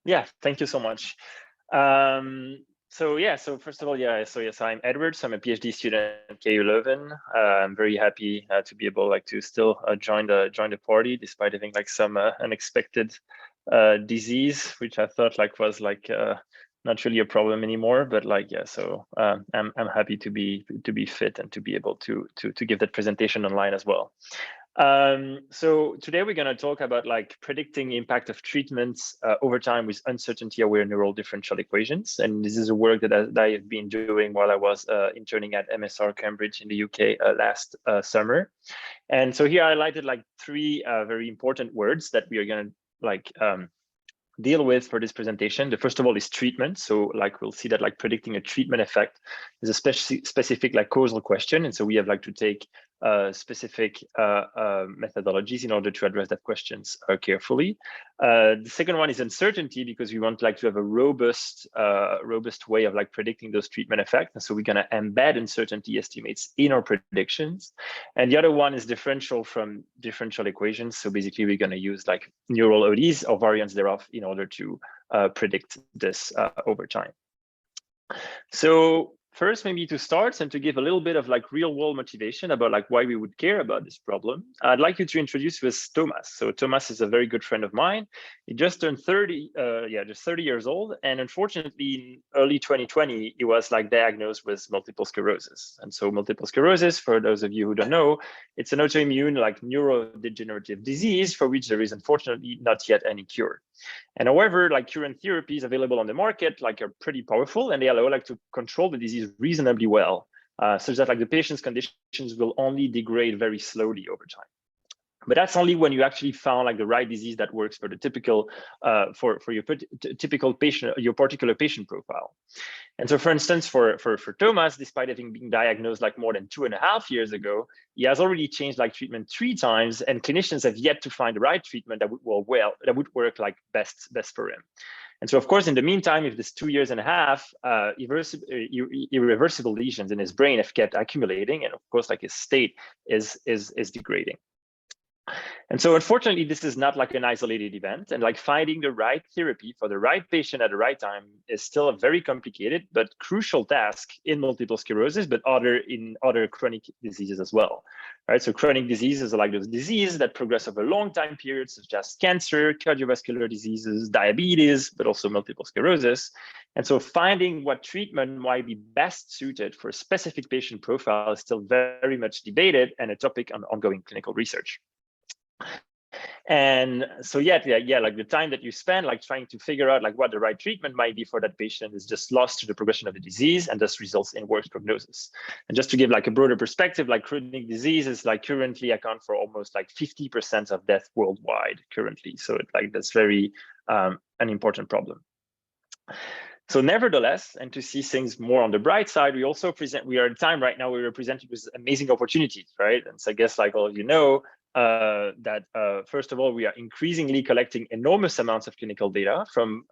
Yeah, thank you so much. So first of all, yes, I'm Edward. So I'm a PhD student at KU Leuven. I'm very happy to be able to still join the party despite having some unexpected disease, which I thought was not really a problem anymore. But I'm happy to be fit and to be able to give that presentation online as well. So today we're going to talk about predicting impact of treatments over time with uncertainty-aware neural differential equations. And this is a work that I have been doing while I was interning at MSR Cambridge in the UK last summer. And so here I highlighted three very important words that we are going to deal with for this presentation. The first of all is treatment. So we'll see that predicting a treatment effect is a specific causal question. And so we have to take specific methodologies in order to address that questions carefully. The second one is uncertainty, because we want to have a robust way of predicting those treatment effects. And so we're going to embed uncertainty estimates in our predictions. And the other one is differential from differential equations. So basically we're going to use neural ODs or variants thereof in order to predict this over time. So first, maybe to start and to give a little bit of real world motivation about why we would care about this problem, I'd like you to introduce with Thomas. So Thomas is a very good friend of mine. He just turned 30, just 30 years old. And unfortunately, in early 2020, he was diagnosed with multiple sclerosis. And so multiple sclerosis, for those of you who don't know, it's an autoimmune neurodegenerative disease for which there is unfortunately not yet any cure. And however, current therapies available on the market are pretty powerful, and they allow to control the disease reasonably well, such that the patient's conditions will only degrade very slowly over time. But that's only when you actually found the right disease that works for the typical for your typical patient, your particular patient profile. And so, for instance, for Thomas, despite having been diagnosed more than 2.5 years ago, he has already changed treatment 3 times, and clinicians have yet to find the right treatment that would work best for him. And so, of course, in the meantime, if this 2.5 years, irreversible lesions in his brain have kept accumulating, and of course, his state is degrading. And so unfortunately, this is not an isolated event, and finding the right therapy for the right patient at the right time is still a very complicated but crucial task in multiple sclerosis, but in other chronic diseases as well. Right? So chronic diseases are those diseases that progress over long time periods, such as cancer, cardiovascular diseases, diabetes, but also multiple sclerosis. And so finding what treatment might be best suited for a specific patient profile is still very much debated and a topic on ongoing clinical research. And so the time that you spend trying to figure out what the right treatment might be for that patient is just lost to the progression of the disease, and thus results in worse prognosis. And just to give a broader perspective, chronic diseases currently account for almost 50% of death worldwide currently. So that's very an important problem. So nevertheless, and to see things more on the bright side, we are at a time right now where we're presented with amazing opportunities, right? And so I guess all of you know, that first of all, we are increasingly collecting enormous amounts of clinical data from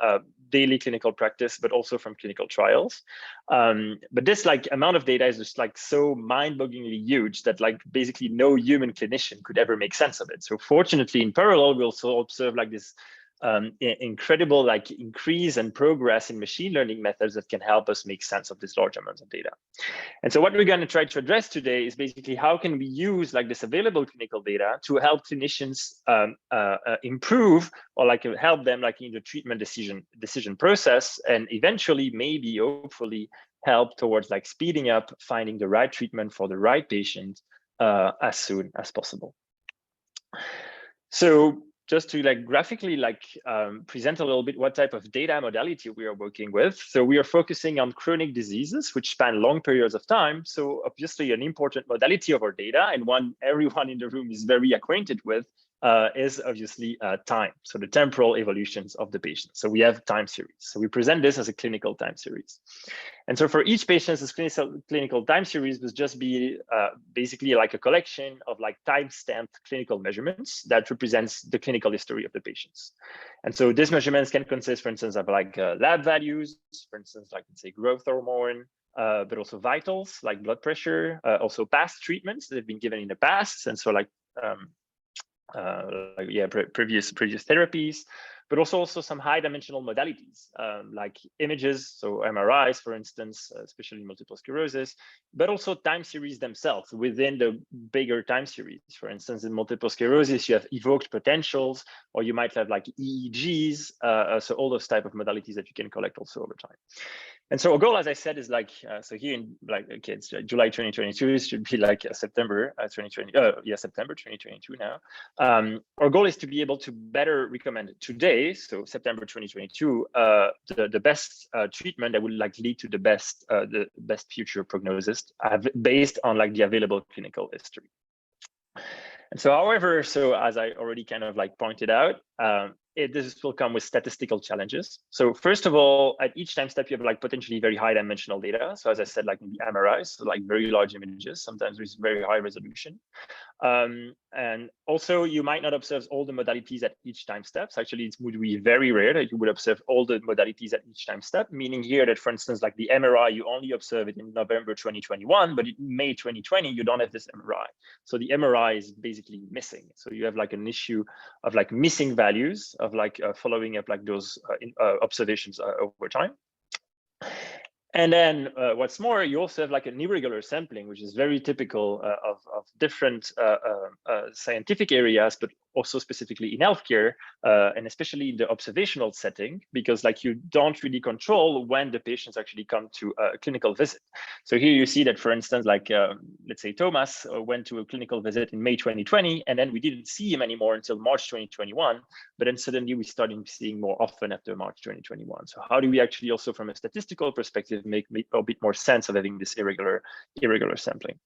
daily clinical practice, but also from clinical trials. But this amount of data is just so mind-bogglingly huge that basically no human clinician could ever make sense of it. So fortunately, in parallel, we also observe this incredible increase and progress in machine learning methods that can help us make sense of this large amounts of data. And so what we're going to try to address today is basically how can we use this available clinical data to help clinicians improve or help them in the treatment decision process, and eventually maybe hopefully help towards speeding up finding the right treatment for the right patient as soon as possible. So just to graphically present a little bit what type of data modality we are working with. So we are focusing on chronic diseases which span long periods of time. So obviously an important modality of our data, and one everyone in the room is very acquainted with, is obviously time. So the temporal evolutions of the patient. So we have time series. So we present this as a clinical time series. And so for each patient, this clinical time series would just be basically a collection of time-stamped clinical measurements that represents the clinical history of the patients. And so these measurements can consist, for instance, of lab values, for instance, let's say growth hormone, but also vitals like blood pressure, also past treatments that have been given in the past. And so previous therapies, but also some high dimensional modalities like images, so MRIs, for instance, especially multiple sclerosis, but also time series themselves within the bigger time series. For instance, in multiple sclerosis, you have evoked potentials, or you might have like EEGs, so all those type of modalities that you can collect also over time. And so our goal, as I said, is like, so here in like, okay, it's July 2022, it should be like September 2020, September 2022 now. Our goal is to be able to better recommend today, so September 2022, the best treatment that would like lead to the best future prognosis based on like the available clinical history. And so, however, so as I already kind of like pointed out, this will come with statistical challenges. So first of all, at each time step, you have like potentially very high dimensional data. So as I said, like maybe MRIs, so like very large images, sometimes with very high resolution. And also you might not observe all the modalities at each time steps. Actually, it would be very rare that you would observe all the modalities at each time step, meaning here that, for instance, like the MRI, you only observe it in November 2021, but in May 2020, you don't have this MRI. So the MRI is basically missing. So you have like an issue of like missing values of like following up like those observations over time. And then what's more, you also have like an irregular sampling, which is very typical of different scientific areas, but also specifically in healthcare, and especially in the observational setting, because like you don't really control when the patients actually come to a clinical visit. So here you see that, for instance, like let's say Thomas went to a clinical visit in May 2020, and then we didn't see him anymore until March 2021, but then suddenly we started seeing more often after March 2021. So how do we actually also from a statistical perspective make a bit more sense of having this irregular sampling?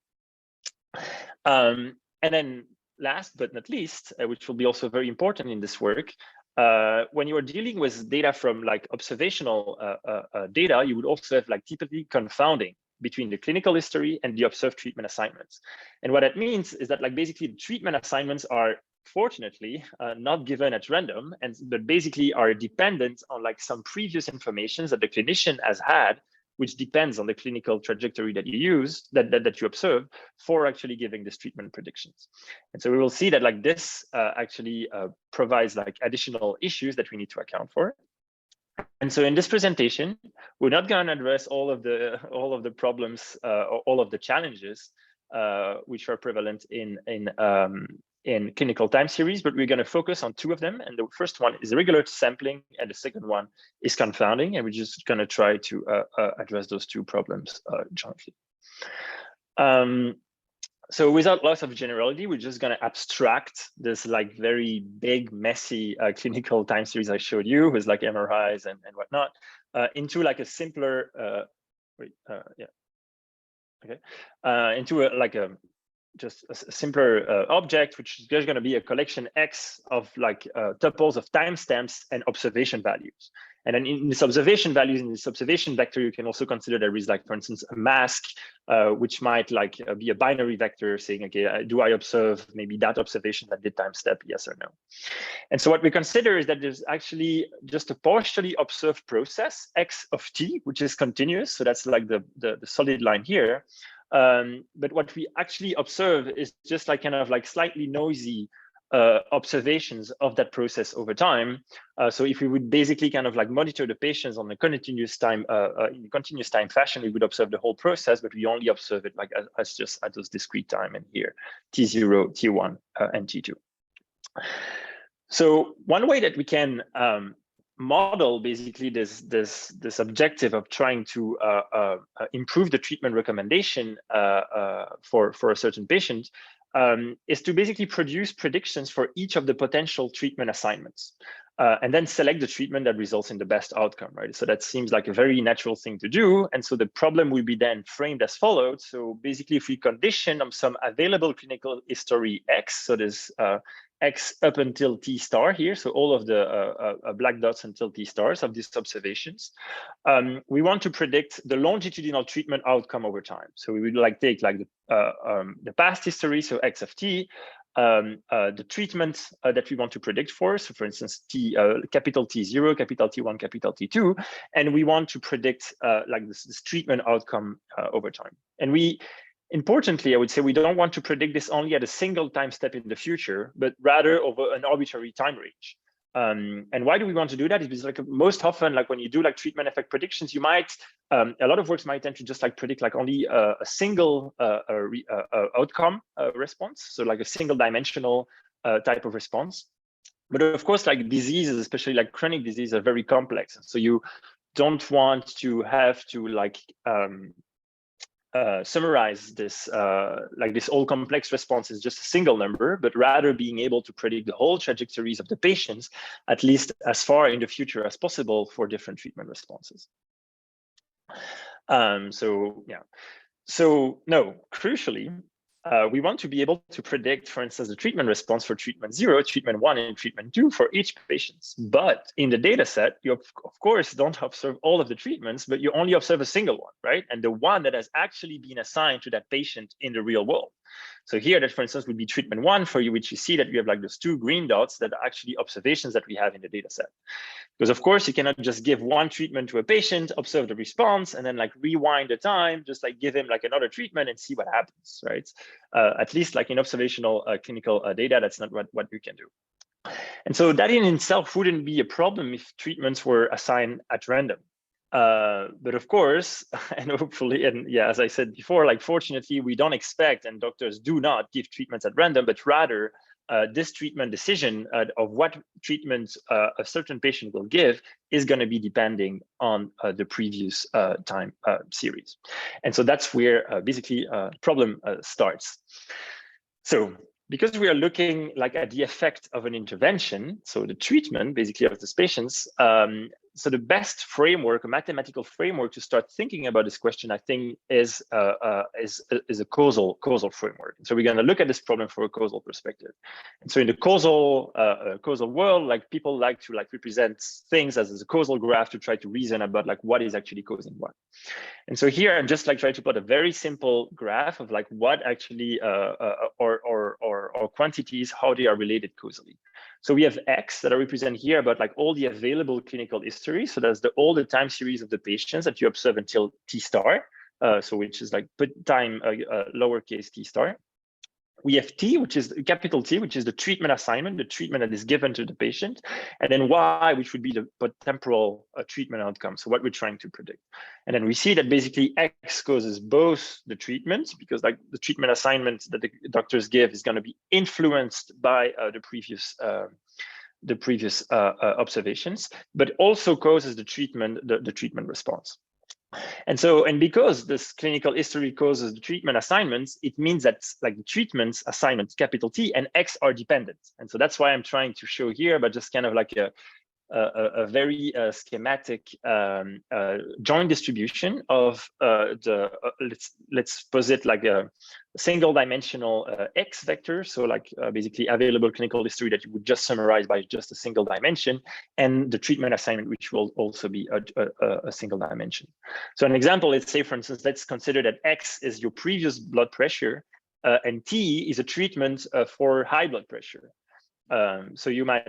And then last but not least, which will be also very important in this work, when you are dealing with data from like observational data, you would also have like typically confounding between the clinical history and the observed treatment assignments. And what that means is that like basically the treatment assignments are fortunately not given at random, but basically are dependent on like some previous information that the clinician has had, which depends on the clinical trajectory that you use, that you observe for actually giving this treatment predictions. And so we will see that like this actually provides like additional issues that we need to account for. And so in this presentation, we're not going to address all of the problems or all of the challenges which are prevalent in clinical time series, but we're going to focus on two of them. And the first one is irregular sampling, and the second one is confounding. And we're just going to try to address those two problems jointly. So without loss of generality, we're just going to abstract this like very big, messy clinical time series I showed you with like MRIs and whatnot into like a simpler, into just a simpler object, which is just going to be a collection X of like tuples of timestamps and observation values. And then in this observation values, in this observation vector, you can also consider there is like, for instance, a mask, which might like be a binary vector saying, okay, do I observe maybe that observation at the time step, yes or no? And so what we consider is that there's actually just a partially observed process, X of t, which is continuous. So that's like the solid line here. But what we actually observe is just like kind of like slightly noisy observations of that process over time. So if we would basically kind of like monitor the patients on a continuous time, in a continuous time fashion, we would observe the whole process, but we only observe it like as just at those discrete time in here, T0, T1, and T2. So one way that we can model basically this objective of trying to improve the treatment recommendation for a certain patient is to basically produce predictions for each of the potential treatment assignments and then select the treatment that results in the best outcome, right? So that seems like a very natural thing to do. And so the problem will be then framed as followed. So basically, if we condition on some available clinical history X, so there's X up until T star here, so all of the black dots until T stars of these observations, we want to predict the longitudinal treatment outcome over time. So we would like take like the past history, so X of T, the treatment that we want to predict for, so for instance, capital T0, capital T1, capital T2, and we want to predict like this treatment outcome over time. And importantly, I would say we don't want to predict this only at a single time step in the future, but rather over an arbitrary time range. And why do we want to do that? Is because like most often, like when you do like treatment effect predictions, you might, a lot of works might tend to just like predict like only a single outcome response. So like a single dimensional type of response. But of course, like diseases, especially like chronic disease, are very complex. So you don't want to have to like summarize this like this all complex response is just a single number, but rather being able to predict the whole trajectories of the patients, at least as far in the future as possible for different treatment responses. So no, crucially, we want to be able to predict, for instance, the treatment response for treatment 0, treatment 1, and treatment 2 for each patient. But in the data set, you of course don't observe all of the treatments, but you only observe a single one, right? And the one that has actually been assigned to that patient in the real world. So here that, for instance, would be treatment 1 for you, which you see that you have like those 2 green dots that are actually observations that we have in the data set. Because of course you cannot just give one treatment to a patient, observe the response, and then like rewind the time, just like give him like another treatment and see what happens, right? At least like in observational clinical data, that's not what you can do. And so that in itself wouldn't be a problem if treatments were assigned at random. But of course, and hopefully, and yeah, as I said before, like fortunately, we don't expect, and doctors do not give treatments at random, but rather this treatment decision of what treatment a certain patient will give is going to be depending on the previous time series. And so that's where basically problem starts. So because we are looking like at the effect of an intervention, so the treatment basically of these patients, so the best framework, a mathematical framework to start thinking about this question, I think, is a causal framework. And so we're going to look at this problem from a causal perspective. And so in the causal world, like people like to like represent things as a causal graph to try to reason about like what is actually causing what. And so here I'm just like trying to put a very simple graph of like what actually or quantities, how they are related causally. So we have X that are represented here about like all the available clinical history. So that's all the time series of the patients that you observe until T star. So which is like put time lowercase T star. We have T, which is capital T, which is the treatment assignment, the treatment that is given to the patient, and then Y, which would be the temporal treatment outcome. So what we're trying to predict. And then we see that basically X causes both the treatments, because like the treatment assignment that the doctors give is going to be influenced by the previous observations, but also causes the treatment response. And so, and because this clinical history causes the treatment assignments, it means that like the treatments assignments, capital T and X are dependent. And so that's why I'm trying to show here, but just kind of like a very schematic joint distribution of let's posit like a single dimensional X vector. So like basically available clinical history that you would just summarize by just a single dimension, and the treatment assignment, which will also be a single dimension. So an example, let's say, for instance, let's consider that X is your previous blood pressure and T is a treatment for high blood pressure. So you might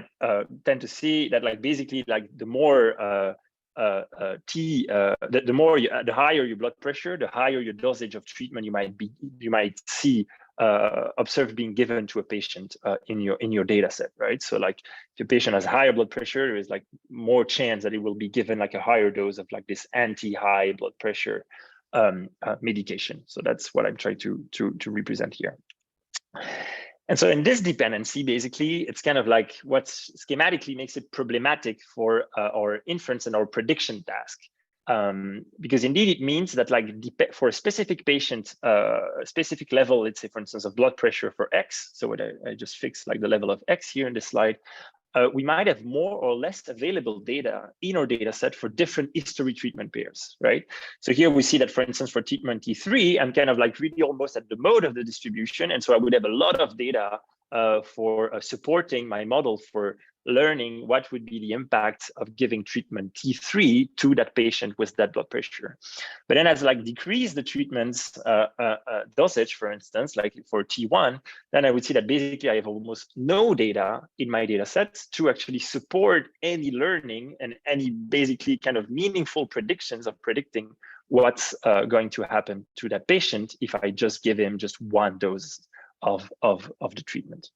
tend to see that like basically like the more the higher your blood pressure, the higher your dosage of treatment you might see observed being given to a patient in your data set, right? So like if your patient has higher blood pressure, there is like more chance that it will be given like a higher dose of like this anti-high blood pressure medication. So that's what I'm trying to represent here. And so in this dependency, basically, it's kind of like what schematically makes it problematic for our inference and our prediction task. Because indeed, it means that like for a specific patient, a specific level, let's say, for instance, of blood pressure for X. So what I just fixed like the level of X here in this slide. We might have more or less available data in our data set for different history treatment pairs, right? So here we see that, for instance, for treatment T3, I'm kind of like really almost at the mode of the distribution. And so I would have a lot of data for supporting my model for learning what would be the impact of giving treatment T3 to that patient with that blood pressure. But then as like decrease the treatment's dosage, for instance, like for T1, then I would see that basically I have almost no data in my data sets to actually support any learning and any basically kind of meaningful predictions of predicting what's going to happen to that patient if I just give him just one dose of the treatment.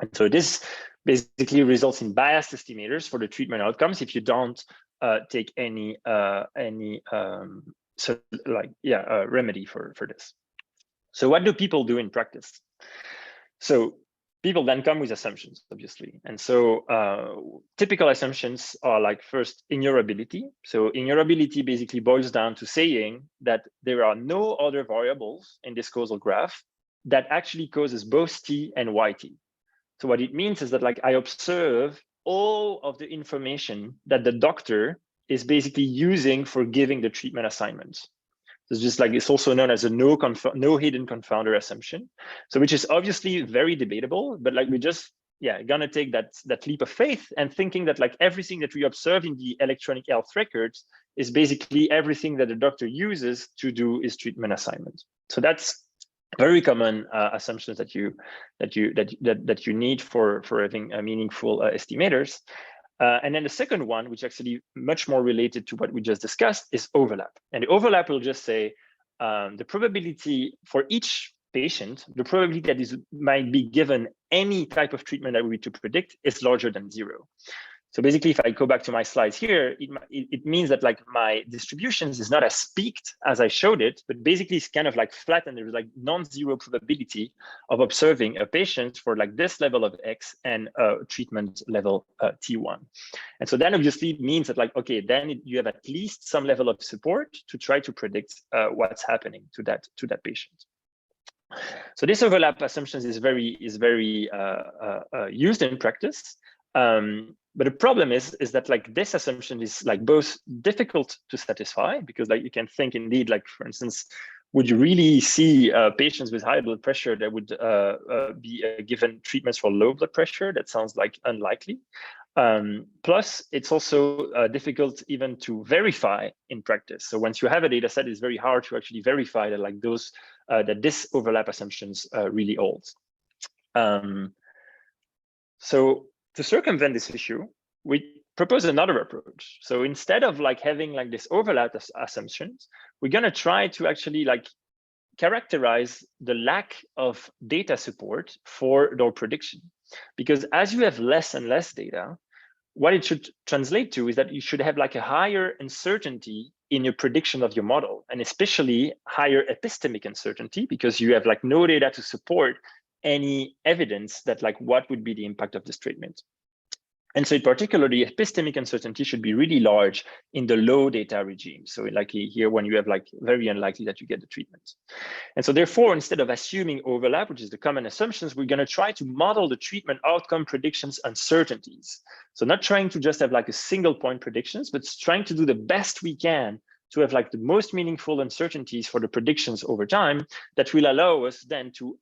And so this basically results in biased estimators for the treatment outcomes if you don't take any remedy for this. So what do people do in practice? So people then come with assumptions, obviously. And so typical assumptions are like, first, ignorability. So ignorability basically boils down to saying that there are no other variables in this causal graph that actually causes both T and YT. So what it means is that like I observe all of the information that the doctor is basically using for giving the treatment assignment. It's just like, it's also known as a no hidden confounder assumption. So which is obviously very debatable, but like we just gonna take that leap of faith and thinking that like everything that we observe in the electronic health records is basically everything that the doctor uses to do his treatment assignment. So that's very common assumptions that you need for having meaningful estimators. And then the second one, which actually much more related to what we just discussed, is overlap. And the overlap will just say the probability for each patient, the probability that is might be given any type of treatment that we need to predict is larger than 0. So basically, if I go back to my slides here, it means that like my distributions is not as peaked as I showed it, but basically it's kind of like flat, and there's like non-zero probability of observing a patient for like this level of X and treatment level T1. And so then obviously it means that like, okay, then you have at least some level of support to try to predict what's happening to that patient. So this overlap assumptions is very used in practice. But the problem is that like this assumption is like both difficult to satisfy, because like you can think indeed, like for instance, would you really see patients with high blood pressure that would be given treatments for low blood pressure? That sounds like unlikely. Plus, it's also difficult even to verify in practice. So once you have a data set, it's very hard to actually verify that like those that this overlap assumptions really holds. So to circumvent this issue, we propose another approach. So instead of like having like this overlap assumptions, we're going to try to actually like characterize the lack of data support for their prediction. Because as you have less and less data, what it should translate to is that you should have like a higher uncertainty in your prediction of your model, and especially higher epistemic uncertainty, because you have like no data to support any evidence that like what would be the impact of this treatment. And so in particular, the epistemic uncertainty should be really large in the low data regime. So like here, when you have like very unlikely that you get the treatment. And so therefore, instead of assuming overlap, which is the common assumptions, we're going to try to model the treatment outcome predictions uncertainties. So not trying to just have like a single point predictions, but trying to do the best we can to have like the most meaningful uncertainties for the predictions over time that will allow us then to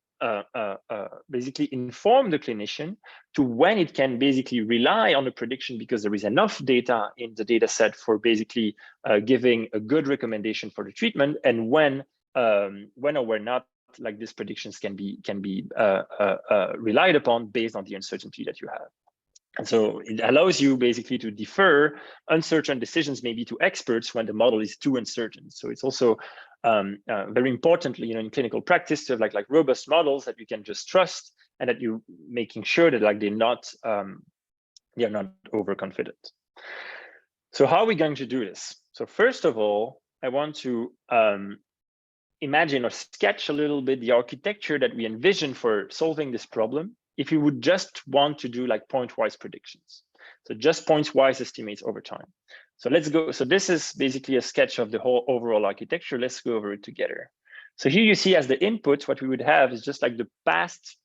basically inform the clinician to when it can basically rely on the prediction, because there is enough data in the data set for basically giving a good recommendation for the treatment, and when or when not, like these predictions can be relied upon based on the uncertainty that you have. And so it allows you basically to defer uncertain decisions maybe to experts when the model is too uncertain. So it's also very importantly, in clinical practice to have like robust models that you can just trust, and that you're making sure that like they're not overconfident. So how are we going to do this? So first of all, I want to imagine or sketch a little bit the architecture that we envision for solving this problem if you would just want to do like point-wise predictions. So just points-wise estimates over time. So let's go. So this is basically a sketch of the whole overall architecture. Let's go over it together. So here you see as the input, what we would have is just like the past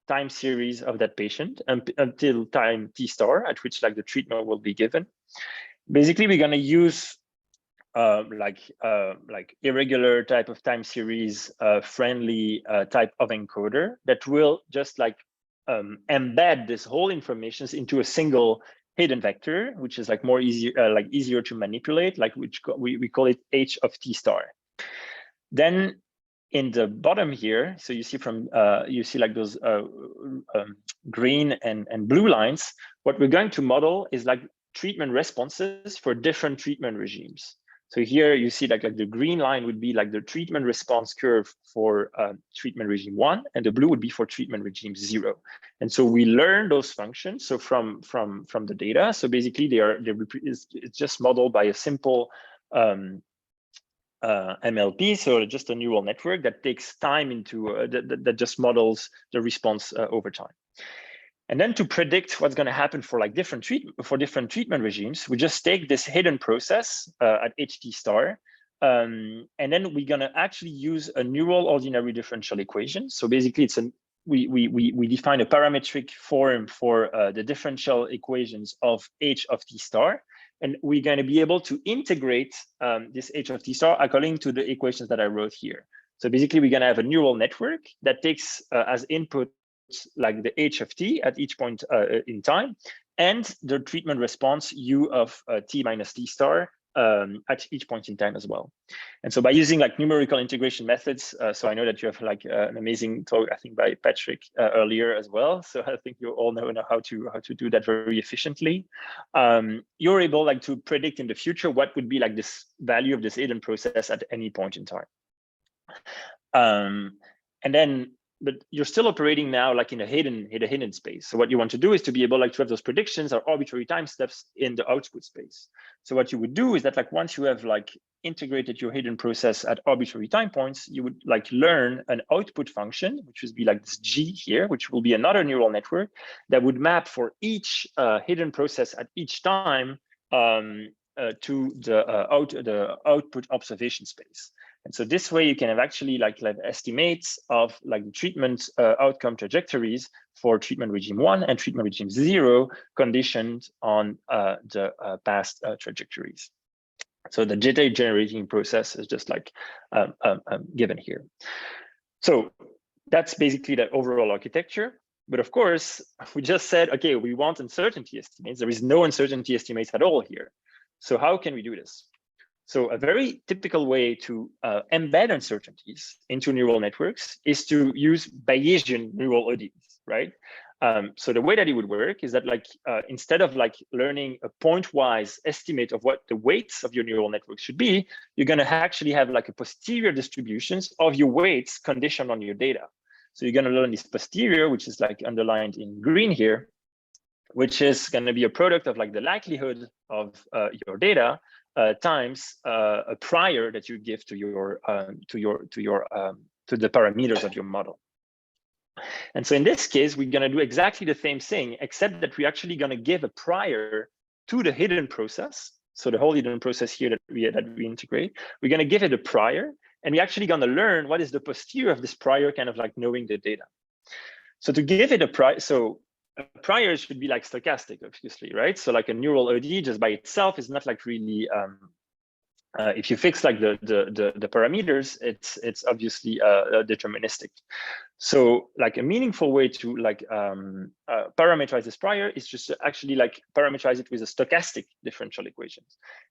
time series of that patient until time t star at which like the treatment will be given. Basically, we're going to use like irregular type of time series friendly type of encoder that will just like embed this whole information into a single hidden vector, which is like more easier to manipulate, like which we call it h of t star. Then in the bottom here, so you see like those green and blue lines. What we're going to model is like treatment responses for different treatment regimes. So here you see like the green line would be like the treatment response curve for treatment regime 1, and the blue would be for treatment regime 0. And so we learn those functions so from the data. So basically it's just modeled by a simple MLP, so just a neural network that takes time into that just models the response over time. And then to predict what's going to happen for like different treatment regimes, we just take this hidden process at HT star, and then we're going to actually use a neural ordinary differential equation. So basically, it's we define a parametric form for the differential equations of h of t star, and we're going to be able to integrate this h of t star according to the equations that I wrote here. So basically, we're going to have a neural network that takes as input like the h of t at each point in time, and the treatment response u of t minus t star at each point in time as well. And so by using like numerical integration methods, so I know that you have like an amazing talk, I think by Patrick earlier as well. So I think you all know how to do that very efficiently. You're able like to predict in the future what would be like this value of this hidden process at any point in time. And then, but you're still operating now like in a hidden space. So what you want to do is to be able like to have those predictions or arbitrary time steps in the output space. So what you would do is that like once you have like integrated your hidden process at arbitrary time points, you would like learn an output function, which would be like this G here, which will be another neural network that would map for each hidden process at each time to the output observation space. And so this way you can have actually like estimates of like the treatment outcome trajectories for treatment regime 1 and treatment regime 0 conditioned on the past trajectories. So the data generating process is just like given here. So that's basically the overall architecture. But of course, we just said, okay, we want uncertainty estimates. There is no uncertainty estimates at all here. So how can we do this? So a very typical way to embed uncertainties into neural networks is to use Bayesian neural ODs, right? So the way that it would work is that like instead of like learning a point-wise estimate of what the weights of your neural network should be, you're going to actually have like a posterior distributions of your weights conditioned on your data. So you're going to learn this posterior, which is like underlined in green here, which is going to be a product of like the likelihood of your data times a prior that you give to your to the parameters of your model. And so in this case, we're going to do exactly the same thing, except that we're actually going to give a prior to the hidden process. So the whole hidden process here that we integrate, we're going to give it a prior, and we're actually going to learn what is the posterior of this prior, kind of like knowing the data. So to give it a prior, so a prior should be like stochastic, obviously, right? So like a neural OD just by itself is not like really, if you fix like the parameters, it's obviously deterministic. So like a meaningful way to like parameterize this prior is just to actually like parameterize it with a stochastic differential equation.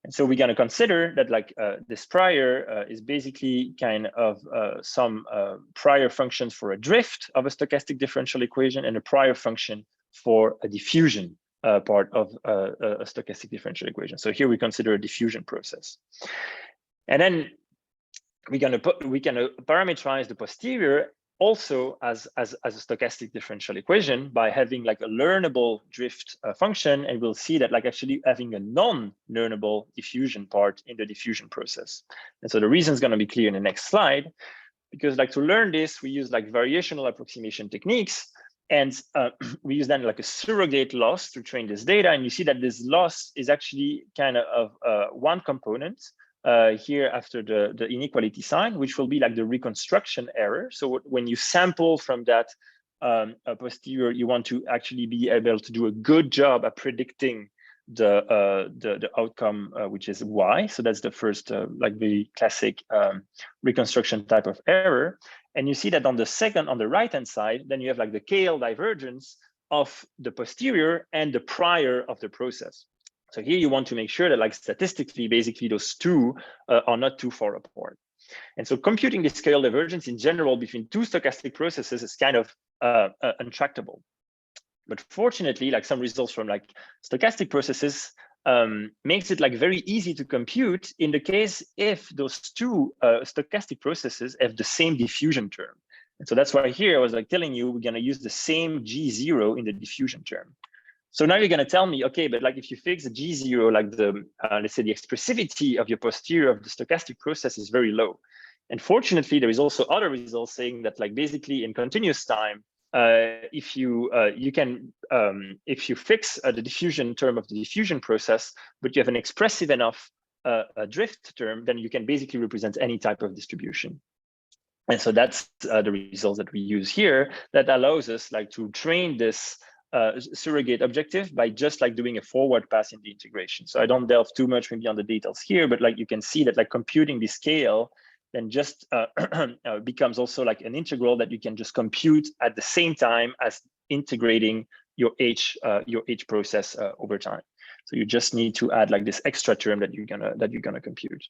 And so we're going to consider that like this prior is basically kind of some prior functions for a drift of a stochastic differential equation and a prior function for a diffusion part of a stochastic differential equation. So here we consider a diffusion process. And then we can parameterize the posterior also as a stochastic differential equation by having like a learnable drift function, and we'll see that like actually having a non-learnable diffusion part in the diffusion process. And so the reason is going to be clear in the next slide, because like to learn this, we use like variational approximation techniques. And we use then like a surrogate loss to train this data. And you see that this loss is actually kind of one component here after the inequality sign, which will be like the reconstruction error. So when you sample from that posterior, you want to actually be able to do a good job at predicting the outcome, which is y. So that's the first like very classic reconstruction type of error. And you see that on the right-hand side, then you have like the KL divergence of the posterior and the prior of the process. So here you want to make sure that like statistically, basically those two are not too far apart. And so computing this KL divergence in general between two stochastic processes is kind of untractable. But fortunately, like some results from like stochastic processes makes it like very easy to compute in the case if those two stochastic processes have the same diffusion term. And so that's why here I was like telling you, we're going to use the same G0 in the diffusion term. So now you're going to tell me, okay, but like if you fix the G0, like the, let's say the expressivity of your posterior of the stochastic process is very low. And fortunately, there is also other results saying that like basically in continuous time, if you fix the diffusion term of the diffusion process, but you have an expressive enough drift term, then you can basically represent any type of distribution. And so that's the results that we use here that allows us like to train this surrogate objective by just like doing a forward pass in the integration. So I don't delve too much maybe on the details here, but like you can see that like computing the scale then just becomes also like an integral that you can just compute at the same time as integrating your H process over time. So you just need to add like this extra term that you're gonna compute.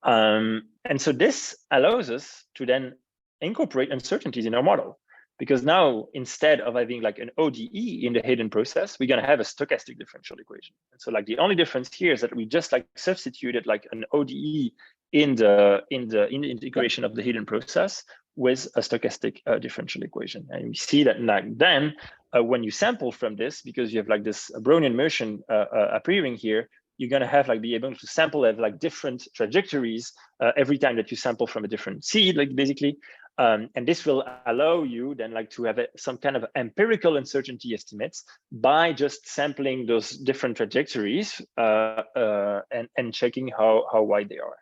And so this allows us to then incorporate uncertainties in our model, because now instead of having like an ODE in the hidden process, we're gonna have a stochastic differential equation. And so like the only difference here is that we just like substituted like an ODE in the integration of the hidden process with a stochastic differential equation. And we see that like then when you sample from this, because you have like this Brownian motion appearing here, you're going to have like be able to sample at like different trajectories every time that you sample from a different seed, like basically. And this will allow you then like to have some kind of empirical uncertainty estimates by just sampling those different trajectories and checking how wide they are.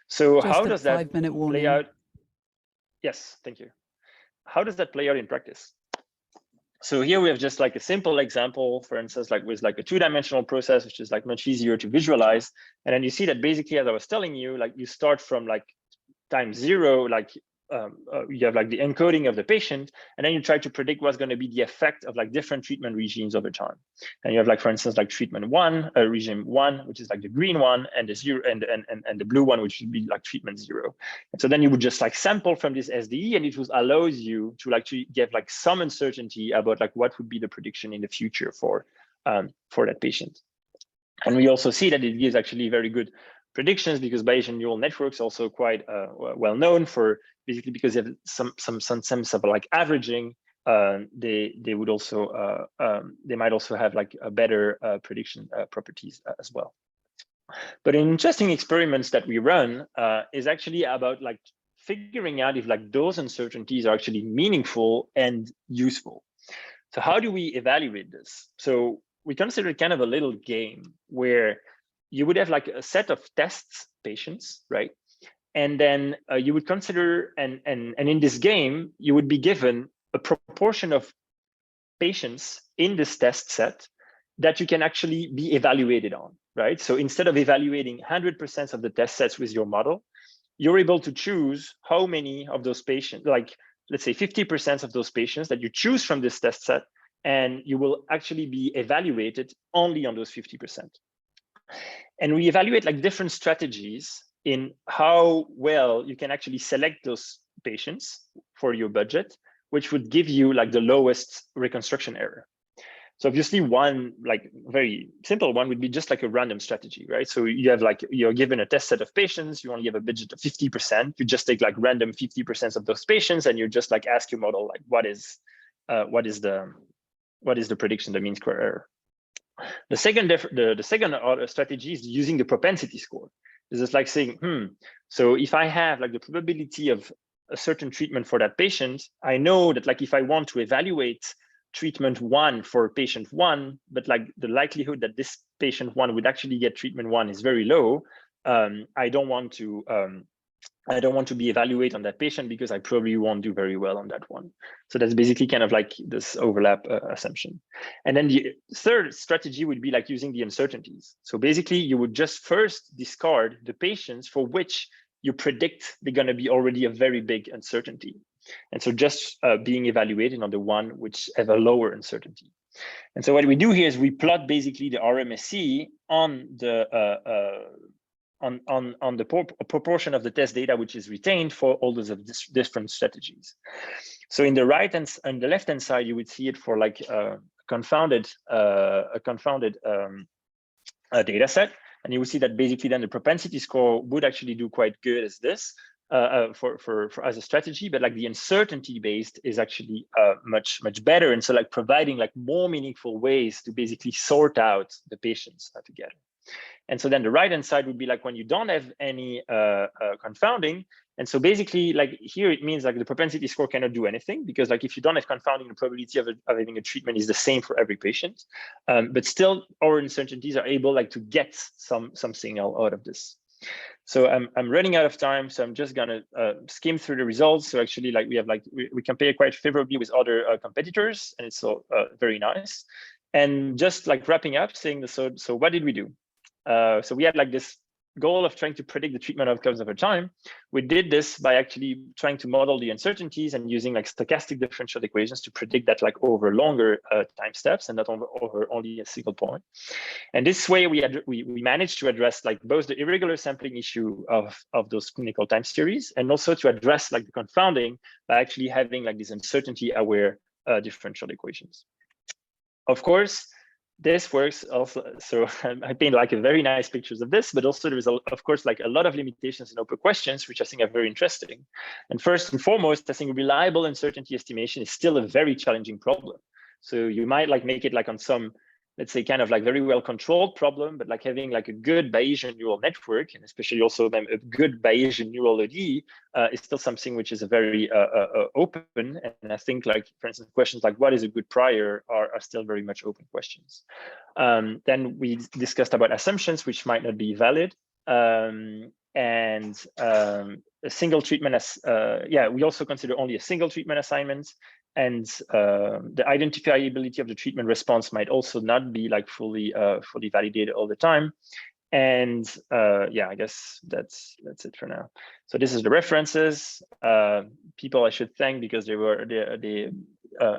So just how does that play out? Yes, thank you. How does that play out in practice? So here we have just like a simple example, for instance, like with like a two-dimensional process, which is like much easier to visualize. And then you see that basically, as I was telling you, like you start from like time 0, like you have like the encoding of the patient, and then you try to predict what's going to be the effect of like different treatment regimes over time. And you have like, for instance, like treatment 1, regime 1, which is like the green one, and the 0 and the blue one, which would be like treatment 0. And so then you would just like sample from this SDE, and it allows you to like to get like some uncertainty about like what would be the prediction in the future for that patient. And we also see that it gives actually very good predictions, because Bayesian neural networks also quite well known for basically because they have some sense of like averaging. They would also they might also have like a better prediction properties as well. But in interesting experiments that we run is actually about like figuring out if like those uncertainties are actually meaningful and useful. So how do we evaluate this? So we consider kind of a little game where you would have like a set of tests patients, right? And then you would consider, and in this game, you would be given a proportion of patients in this test set that you can actually be evaluated on, right? So instead of evaluating 100% of the test sets with your model, you're able to choose how many of those patients, like let's say 50% of those patients that you choose from this test set, and you will actually be evaluated only on those 50%. And we evaluate like different strategies in how well you can actually select those patients for your budget, which would give you like the lowest reconstruction error. So obviously one like very simple one would be just like a random strategy, right? So you have like, you're given a test set of patients, you only have a budget of 50%, you just take like random 50% of those patients, and you just like ask your model like what is the prediction, the mean square error. The second strategy is using the propensity score. This is like saying, so if I have like the probability of a certain treatment for that patient, I know that like if I want to evaluate treatment 1 for patient 1, but like the likelihood that this patient 1 would actually get treatment 1 is very low, I don't want to be evaluated on that patient because I probably won't do very well on that one. So that's basically kind of like this overlap assumption. And then the third strategy would be like using the uncertainties. So basically you would just first discard the patients for which you predict they're going to be already a very big uncertainty. And so just being evaluated on the one which have a lower uncertainty. And so what we do here is we plot basically the RMSE on the on the proportion of the test data which is retained for all those of different strategies. So in the right and the left hand side, you would see it for like confounded data set. And you will see that basically then the propensity score would actually do quite good as this for as a strategy, but like the uncertainty based is actually much better. And so like providing like more meaningful ways to basically sort out the patients together. And so then the right hand side would be like when you don't have any confounding. And so basically like here it means like the propensity score cannot do anything, because like if you don't have confounding, the probability of having a treatment is the same for every patient. But still our uncertainties are able like to get some signal out of this. So I'm running out of time, so I'm just gonna skim through the results. So actually like we compare quite favorably with other competitors, and it's so very nice. And just like wrapping up, saying so what did we do? So we had like this goal of trying to predict the treatment outcomes over time. We did this by actually trying to model the uncertainties and using like stochastic differential equations to predict that like over longer time steps and not over only a single point. And this way we managed to address like both the irregular sampling issue of those clinical time series, and also to address like the confounding by actually having like these uncertainty aware differential equations. Of course, this works also. So I paint like a very nice pictures of this, but also there is of course like a lot of limitations in open questions, which I think are very interesting. And first and foremost, I think reliable uncertainty estimation is still a very challenging problem. So you might like make it like on some, let's say, kind of like very well controlled problem, but like having like a good Bayesian neural network, and especially also then a good Bayesian neural ODE is still something which is a very open. And I think like, for instance, questions like what is a good prior are still very much open questions. Then we discussed about assumptions, which might not be valid. And a single treatment we also consider only a single treatment assignment. And the identifiability of the treatment response might also not be like fully validated all the time. And I guess that's it for now. So this is the references. People I should thank because they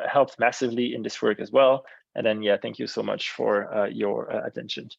helped massively in this work as well. And then thank you so much for your attention.